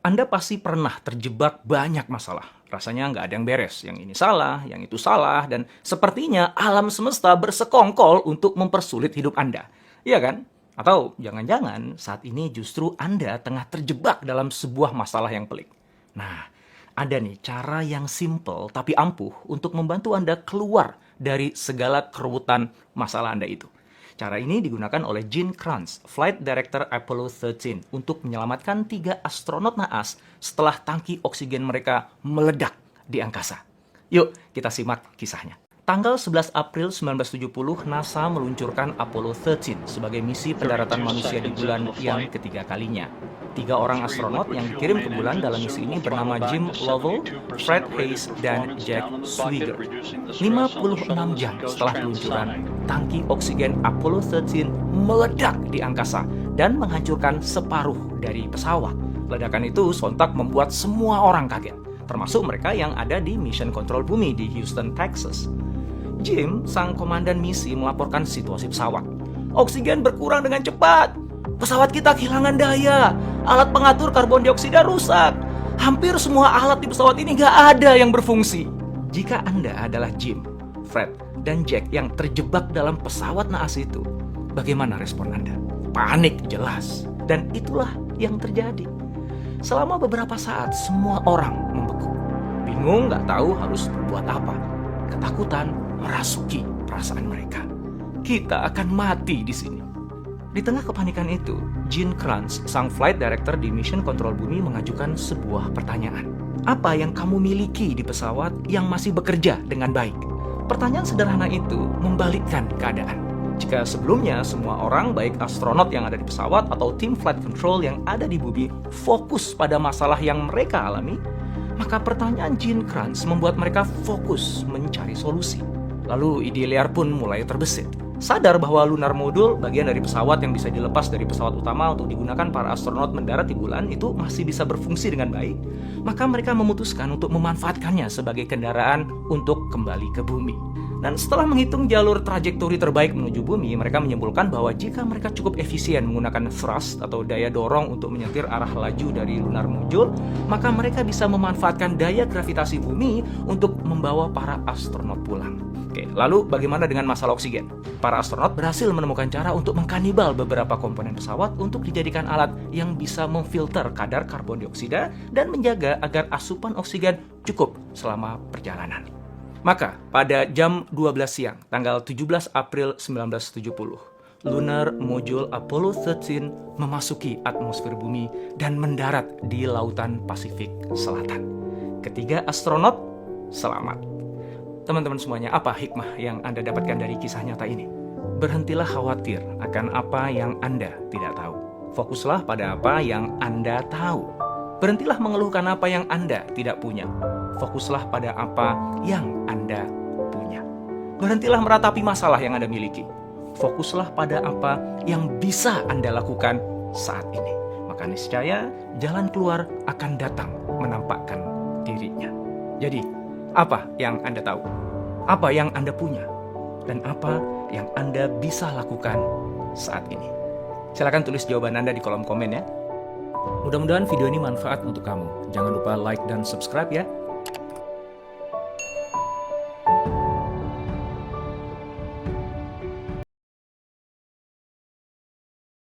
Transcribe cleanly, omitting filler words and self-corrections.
Anda pasti pernah terjebak banyak masalah. Rasanya nggak ada yang beres. Yang ini salah, yang itu salah, dan sepertinya alam semesta bersekongkol untuk mempersulit hidup Anda. Iya kan? Atau jangan-jangan saat ini justru Anda tengah terjebak dalam sebuah masalah yang pelik. Nah, ada nih cara yang simple tapi ampuh untuk membantu Anda keluar dari segala keruwetan masalah Anda itu. Cara ini digunakan oleh Gene Kranz, Flight Director Apollo 13, untuk menyelamatkan 3 astronot naas setelah tangki oksigen mereka meledak di angkasa. Yuk, kita simak kisahnya. Tanggal 11 April 1970, NASA meluncurkan Apollo 13 sebagai misi pendaratan manusia di bulan yang ketiga kalinya. 3 orang astronot yang dikirim ke bulan dalam misi ini bernama Jim Lovell, Fred Haise, dan Jack Swigert. 56 jam setelah peluncuran, tangki oksigen Apollo 13 meledak di angkasa dan menghancurkan separuh dari pesawat. Ledakan itu sontak membuat semua orang kaget, termasuk mereka yang ada di Mission Control Bumi di Houston, Texas. Jim, sang komandan misi, melaporkan situasi pesawat. Oksigen berkurang dengan cepat. Pesawat kita kehilangan daya. Alat pengatur karbon dioksida rusak. Hampir semua alat di pesawat ini gak ada yang berfungsi. Jika Anda adalah Jim, Fred, dan Jack yang terjebak dalam pesawat naas itu, bagaimana respon Anda? Panik jelas. Dan itulah yang terjadi. Selama beberapa saat, semua orang membeku. Bingung, gak tahu harus berbuat apa. Ketakutan merasuki perasaan mereka. Kita akan mati di sini. Di tengah kepanikan itu, Gene Kranz, sang flight director di Mission Control Bumi, mengajukan sebuah pertanyaan. Apa yang kamu miliki di pesawat yang masih bekerja dengan baik? Pertanyaan sederhana itu membalikkan keadaan. Jika sebelumnya semua orang, baik astronot yang ada di pesawat atau tim flight control yang ada di bumi, fokus pada masalah yang mereka alami, maka pertanyaan Gene Kranz membuat mereka fokus mencari solusi. Lalu ide liar pun mulai terbesit. Sadar bahwa lunar modul, bagian dari pesawat yang bisa dilepas dari pesawat utama untuk digunakan para astronot mendarat di bulan, itu masih bisa berfungsi dengan baik, maka mereka memutuskan untuk memanfaatkannya sebagai kendaraan untuk kembali ke bumi. Dan setelah menghitung jalur trajektori terbaik menuju bumi, mereka menyimpulkan bahwa jika mereka cukup efisien menggunakan thrust atau daya dorong untuk menyetir arah laju dari lunar modul, maka mereka bisa memanfaatkan daya gravitasi bumi untuk membawa para astronot pulang. Oke, lalu bagaimana dengan masalah oksigen? Para astronot berhasil menemukan cara untuk mengkanibal beberapa komponen pesawat untuk dijadikan alat yang bisa memfilter kadar karbon dioksida dan menjaga agar asupan oksigen cukup selama perjalanan. Maka, pada jam 12 siang, tanggal 17 April 1970, Lunar Module Apollo 13 memasuki atmosfer bumi dan mendarat di Lautan Pasifik Selatan. Ketiga astronot selamat. Teman-teman semuanya, apa hikmah yang Anda dapatkan dari kisah nyata ini? Berhentilah khawatir akan apa yang Anda tidak tahu. Fokuslah pada apa yang Anda tahu. Berhentilah mengeluhkan apa yang Anda tidak punya. Fokuslah pada apa yang Anda punya. Berhentilah meratapi masalah yang Anda miliki. Fokuslah pada apa yang bisa Anda lakukan saat ini. Maka niscaya jalan keluar akan datang menampakkan dirinya. Jadi, apa yang Anda tahu? Apa yang Anda punya? Dan apa yang Anda bisa lakukan saat ini? Silakan tulis jawaban Anda di kolom komen ya. Mudah-mudahan video ini manfaat untuk kamu. Jangan lupa like dan subscribe ya.